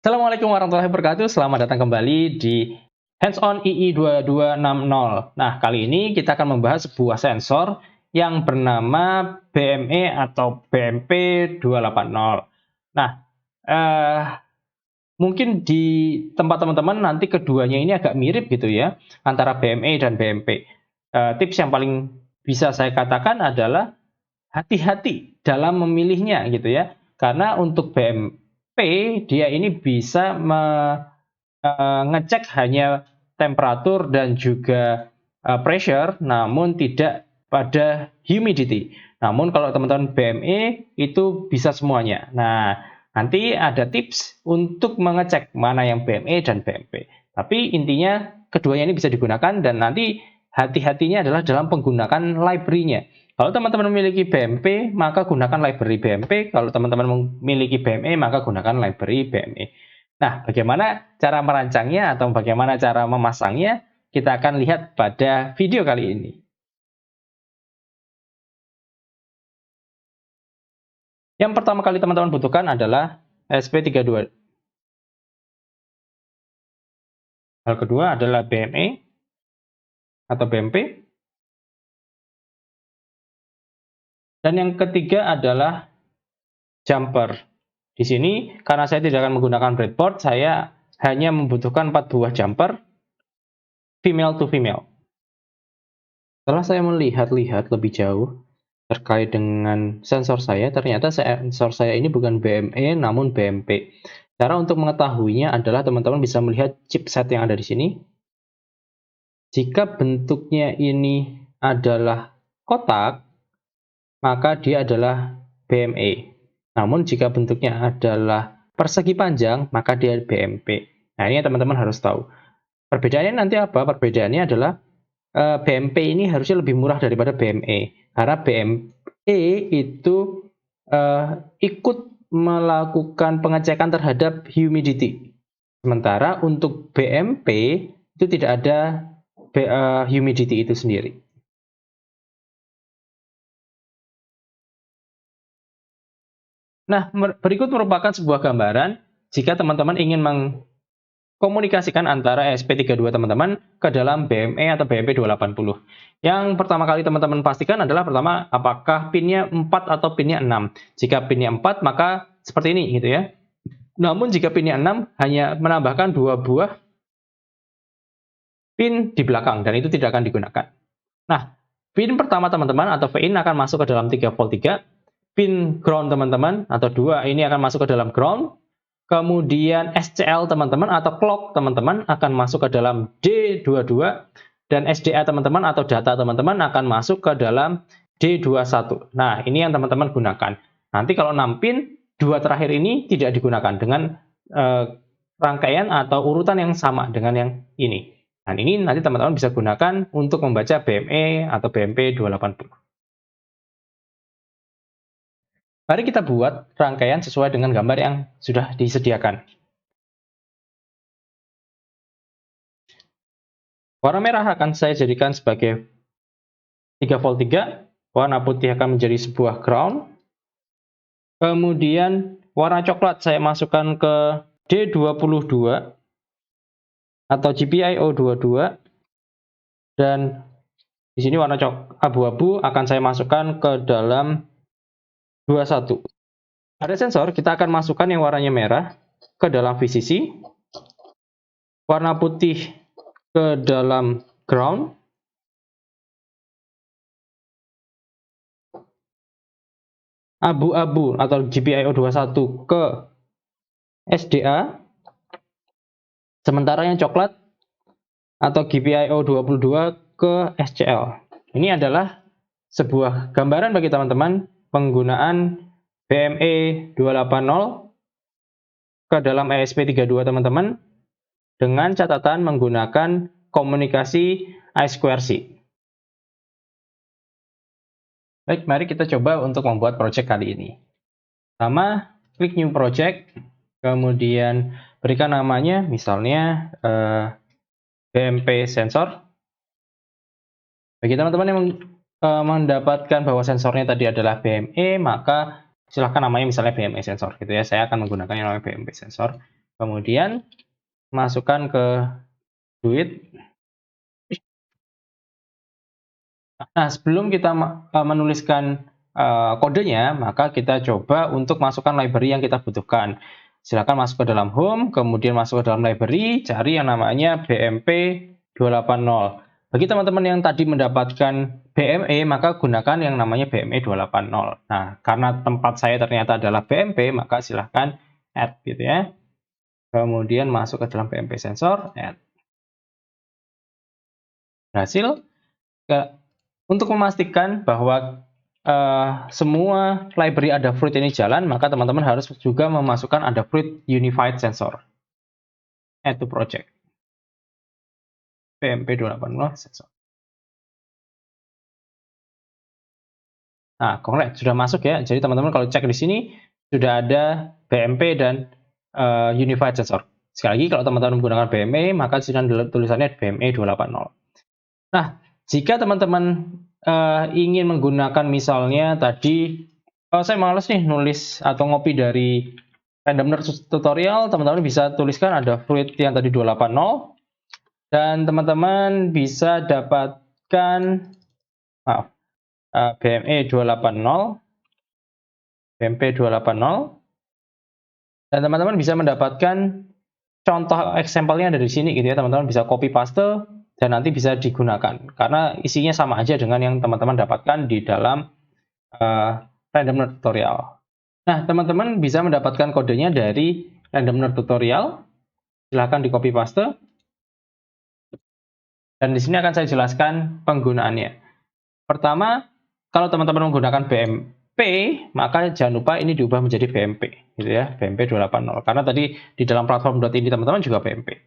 Assalamualaikum warahmatullahi wabarakatuh. Selamat datang kembali di Hands On II 2260. Nah, kali ini kita akan membahas sebuah sensor yang bernama BME atau BMP 280. Nah, eh, mungkin di tempat teman-teman nanti keduanya ini agak mirip gitu ya, antara BME dan BMP. Tips yang paling bisa saya katakan adalah hati-hati dalam memilihnya gitu ya. Karena untuk BMP dia ini bisa ngecek hanya temperatur dan juga pressure, namun tidak pada humidity. Namun kalau teman-teman BME itu bisa semuanya. Nah, nanti ada tips untuk mengecek mana yang BME dan BMP. Tapi intinya keduanya ini bisa digunakan dan nanti hati-hatinya adalah dalam penggunaan library-nya. Kalau teman-teman memiliki BMP, maka gunakan library BMP. Kalau teman-teman memiliki BME, maka gunakan library BME. Nah, bagaimana cara merancangnya atau bagaimana cara memasangnya? Kita akan lihat pada video kali ini. Yang pertama kali teman-teman butuhkan adalah SP32. Hal kedua adalah BME atau BMP. Dan yang ketiga adalah jumper. Di sini, karena saya tidak akan menggunakan breadboard, saya hanya membutuhkan 4 buah jumper, female to female. Setelah saya melihat-lihat lebih jauh terkait dengan sensor saya, ternyata sensor saya ini bukan BME namun BMP. Cara untuk mengetahuinya adalah teman-teman bisa melihat chipset yang ada di sini. Jika bentuknya ini adalah kotak, maka dia adalah BME. Namun jika bentuknya adalah persegi panjang, maka dia BMP. Nah, ini teman-teman harus tahu. Perbedaannya nanti apa? Perbedaannya adalah BMP ini harusnya lebih murah daripada BME. Karena BME itu ikut melakukan pengecekan terhadap humidity. Sementara untuk BMP itu tidak ada humidity itu sendiri. Nah, berikut merupakan sebuah gambaran jika teman-teman ingin mengkomunikasikan antara ESP32 teman-teman ke dalam BME atau BMP 280. Yang pertama kali teman-teman pastikan adalah pertama, apakah pinnya 4 atau pinnya 6. Jika pinnya 4, maka seperti ini gitu ya. Namun jika pinnya 6, hanya menambahkan 2 buah pin di belakang dan itu tidak akan digunakan. Nah, pin pertama teman-teman atau VIN akan masuk ke dalam 3 volt 3. Pin ground teman-teman atau 2 ini akan masuk ke dalam ground. Kemudian SCL teman-teman atau clock teman-teman akan masuk ke dalam D22 dan SDA teman-teman atau data teman-teman akan masuk ke dalam D21. Nah, ini yang teman-teman gunakan. Nanti kalau 6 pin, 2 terakhir ini tidak digunakan dengan rangkaian atau urutan yang sama dengan yang ini. Dan ini nanti teman-teman bisa gunakan untuk membaca BME atau BMP 280. Mari kita buat rangkaian sesuai dengan gambar yang sudah disediakan. Warna merah akan saya jadikan sebagai 3 volt 3, warna putih akan menjadi sebuah ground. Kemudian warna coklat saya masukkan ke D22 atau GPIO 22 dan di sini warna abu-abu akan saya masukkan ke dalam 21. Pada sensor kita akan masukkan yang warnanya merah ke dalam VCC, warna putih ke dalam ground, abu-abu atau GPIO 21 ke SDA, sementara yang coklat atau GPIO 22 ke SCL. Ini adalah sebuah gambaran bagi teman-teman penggunaan BME 280 ke dalam ESP32 teman-teman dengan catatan menggunakan komunikasi I2C. Baik, mari kita coba untuk membuat project kali ini. Pertama, klik new project, kemudian berikan namanya misalnya BMP sensor. Bagi teman-teman yang mendapatkan bahwa sensornya tadi adalah BME, maka silahkan namanya misalnya BME sensor gitu ya. Saya akan menggunakan yang namanya BMP sensor. Kemudian masukkan ke duit. Nah, sebelum kita menuliskan kodenya, maka kita coba untuk masukkan library yang kita butuhkan. Silakan masuk ke dalam home, kemudian masuk ke dalam library, cari yang namanya BMP 280. Bagi teman-teman yang tadi mendapatkan BME, maka gunakan yang namanya BME 280. Nah, karena tempat saya ternyata adalah BMP, maka silahkan add gitu ya. Kemudian masuk ke dalam BMP sensor, add. Berhasil. Untuk memastikan bahwa semua library Adafruit ini jalan, maka teman-teman harus juga memasukkan Adafruit Unified Sensor. Add to project. BMP 280 sensor. Nah, correct, sudah masuk ya. Jadi teman-teman kalau cek di sini sudah ada BMP dan Unified Sensor. Sekali lagi, kalau teman-teman menggunakan BME, maka di sini tulisannya BME 280. Nah, jika teman-teman ingin menggunakan misalnya tadi, saya males nih nulis atau ngopi dari Random Nerd Tutorial, teman-teman bisa tuliskan ada Fruit yang tadi 280, dan teman-teman bisa dapatkan, maaf, BME 280, BMP 280, dan teman-teman bisa mendapatkan contoh example-nya dari sini gitu ya, teman-teman bisa copy paste dan nanti bisa digunakan karena isinya sama aja dengan yang teman-teman dapatkan di dalam Random Nerd Tutorial. Nah, teman-teman bisa mendapatkan kodenya dari Random Nerd Tutorial. Silahkan di copy paste. Dan di sini akan saya jelaskan penggunaannya. Pertama, kalau teman-teman menggunakan BMP, maka jangan lupa ini diubah menjadi BMP, gitu ya, BMP 280. Karena tadi di dalam platform.ini teman-teman juga BMP.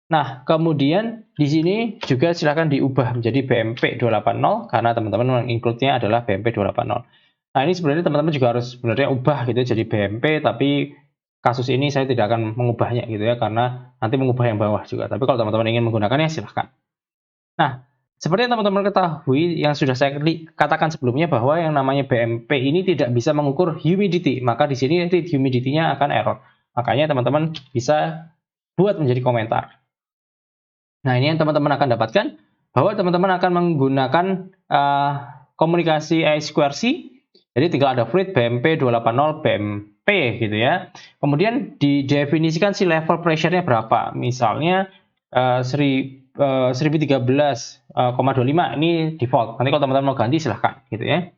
Nah, kemudian di sini juga silakan diubah menjadi BMP 280 karena teman-teman menginclude-nya adalah BMP 280. Nah, ini sebenarnya teman-teman juga harus sebenarnya ubah gitu jadi BMP, tapi kasus ini saya tidak akan mengubahnya gitu ya karena nanti mengubah yang bawah juga. Tapi kalau teman-teman ingin menggunakannya silahkan. Nah, seperti yang teman-teman ketahui yang sudah saya katakan sebelumnya bahwa yang namanya BMP ini tidak bisa mengukur humidity, maka di sini nanti humidity-nya akan error. Makanya teman-teman bisa buat menjadi komentar. Nah, ini yang teman-teman akan dapatkan, bahwa teman-teman akan menggunakan komunikasi I2C, jadi tinggal ada Fruit BMP 280 BMP gitu ya. Kemudian didefinisikan si level pressure-nya berapa. Misalnya 1013,25 ini default. Nanti kalau teman-teman mau ganti silahkan gitu ya.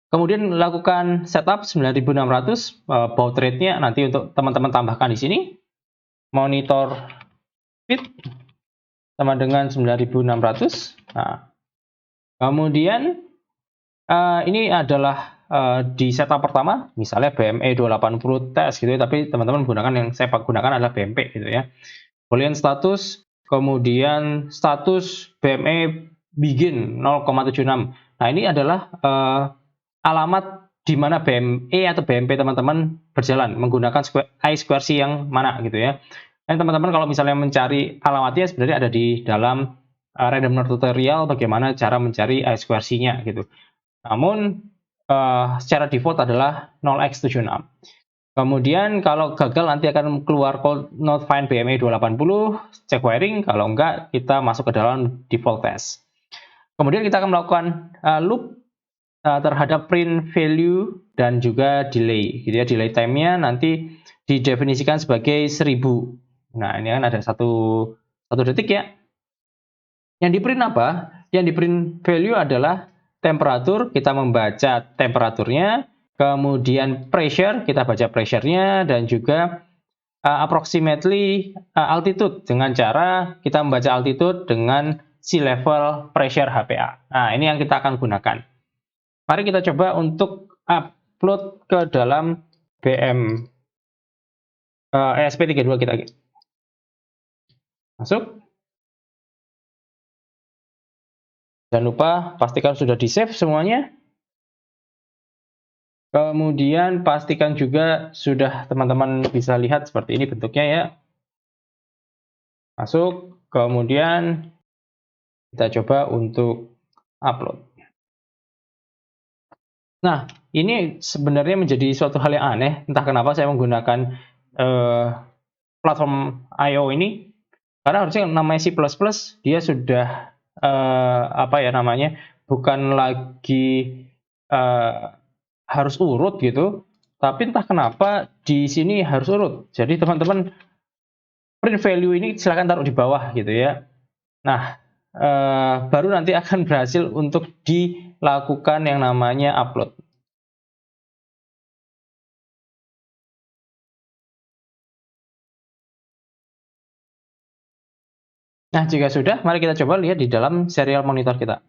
Kemudian lakukan setup 9600 baud rate-nya nanti untuk teman-teman tambahkan di sini. Monitor speed sama dengan 9600. Nah, kemudian ini adalah di setup pertama, misalnya BME 280 test gitu ya, tapi teman-teman gunakan yang saya gunakan adalah BMP gitu ya. Boolean status, kemudian status BME begin 0,76. Nah, ini adalah alamat di mana BME atau BMP teman-teman berjalan menggunakan I2C yang mana gitu ya. Dan teman-teman kalau misalnya mencari alamatnya sebenarnya ada di dalam Random Nerd Tutorial bagaimana cara mencari I2C-nya gitu. Namun secara default adalah 0x76. Kemudian kalau gagal nanti akan keluar code not find BME 280, cek wiring, kalau enggak kita masuk ke dalam default test. Kemudian kita akan melakukan loop terhadap print value dan juga delay gitu ya. Delay time-nya nanti didefinisikan sebagai 1000. Nah, ini kan ada satu detik ya. Yang di print apa? Yang di print value adalah temperatur, kita membaca temperaturnya, kemudian pressure, kita baca pressure-nya, dan juga approximately altitude dengan cara kita membaca altitude dengan sea level pressure HPA. Nah, ini yang kita akan gunakan. Mari kita coba untuk upload ke dalam BM ESP32 kita. Masuk. Jangan lupa pastikan sudah di-save semuanya. Kemudian pastikan juga sudah teman-teman bisa lihat seperti ini bentuknya ya. Masuk. Kemudian kita coba untuk upload. Nah, ini sebenarnya menjadi suatu hal yang aneh. Entah kenapa saya menggunakan platform I/O ini, karena harusnya namanya C++ dia sudah apa ya namanya, bukan lagi harus urut gitu, tapi entah kenapa di sini harus urut. Jadi teman-teman print value ini silakan taruh di bawah gitu ya. Nah, baru nanti akan berhasil untuk dilakukan yang namanya upload. Nah, jika sudah, mari kita coba lihat di dalam serial monitor kita.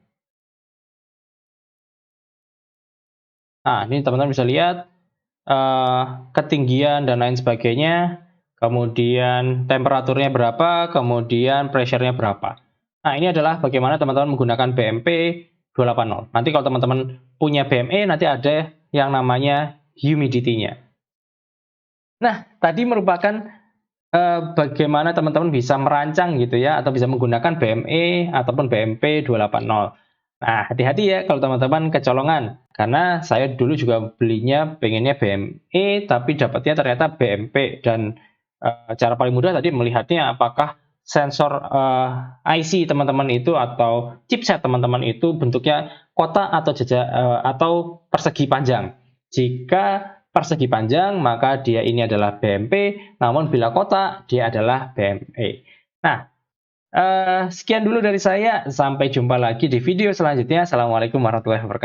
Nah, ini teman-teman bisa lihat ketinggian dan lain sebagainya, kemudian temperaturnya berapa, kemudian pressure-nya berapa. Nah, ini adalah bagaimana teman-teman menggunakan BMP 280. Nanti kalau teman-teman punya BME, nanti ada yang namanya humidity-nya. Nah, tadi merupakan bagaimana teman-teman bisa merancang gitu ya, atau bisa menggunakan BME ataupun BMP 280. Nah, hati-hati ya kalau teman-teman kecolongan, karena saya dulu juga belinya pengennya BME, tapi dapatnya ternyata BMP, dan cara paling mudah tadi melihatnya apakah sensor IC teman-teman itu atau chipset teman-teman itu bentuknya kotak atau atau persegi panjang. Jika persegi panjang, maka dia ini adalah BMP, namun bila kotak, dia adalah BME. Nah, sekian dulu dari saya. Sampai jumpa lagi di video selanjutnya. Assalamualaikum warahmatullahi wabarakatuh.